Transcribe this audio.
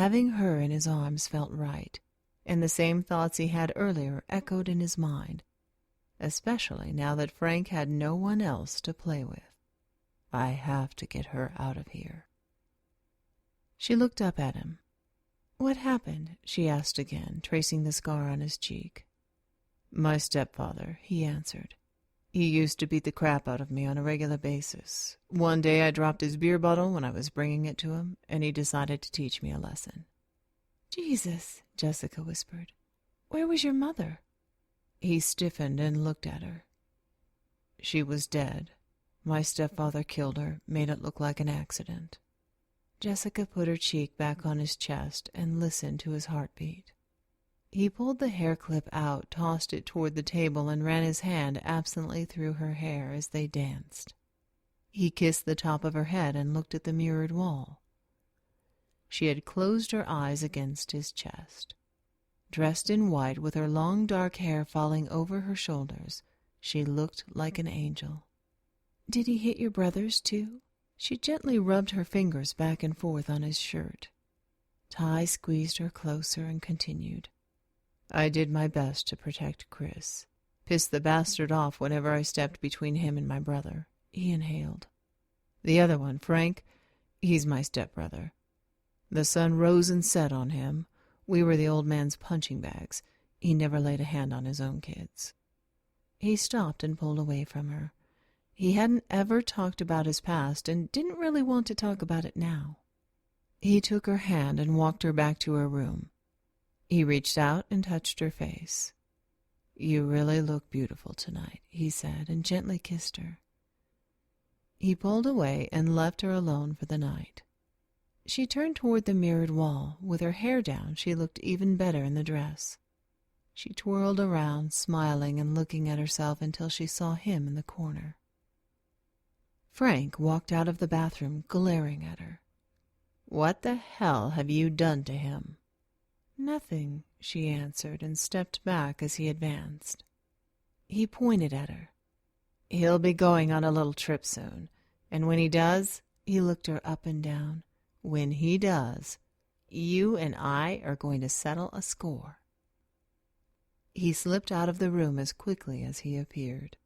Having her in his arms felt right, and the same thoughts he had earlier echoed in his mind, especially now that Frank had no one else to play with. I have to get her out of here. She looked up at him. What happened? She asked again, tracing the scar on his cheek. My stepfather, he answered. He used to beat the crap out of me on a regular basis. One day I dropped his beer bottle when I was bringing it to him, and he decided to teach me a lesson. Jesus, Jessica whispered. Where was your mother? He stiffened and looked at her. She was dead. My stepfather killed her, made it look like an accident. Jessica put her cheek back on his chest and listened to his heartbeat. He pulled the hair clip out, tossed it toward the table, and ran his hand absently through her hair as they danced. He kissed the top of her head and looked at the mirrored wall. She had closed her eyes against his chest. Dressed in white, with her long dark hair falling over her shoulders, she looked like an angel. Did he hit your brothers, too? She gently rubbed her fingers back and forth on his shirt. Ty squeezed her closer and continued. I did my best to protect Chris. Pissed the bastard off whenever I stepped between him and my brother. He inhaled. The other one, Frank, he's my stepbrother. The sun rose and set on him. We were the old man's punching bags. He never laid a hand on his own kids. He stopped and pulled away from her. He hadn't ever talked about his past and didn't really want to talk about it now. He took her hand and walked her back to her room. He reached out and touched her face. You really look beautiful tonight, he said, and gently kissed her. He pulled away and left her alone for the night. She turned toward the mirrored wall. With her hair down, she looked even better in the dress. She twirled around, smiling and looking at herself until she saw him in the corner. Frank walked out of the bathroom, glaring at her. What the hell have you done to him? Nothing, she answered, and stepped back as he advanced. He pointed at her. He'll be going on a little trip soon, and when he does, he looked her up and down. When he does, you and I are going to settle a score. He slipped out of the room as quickly as he appeared.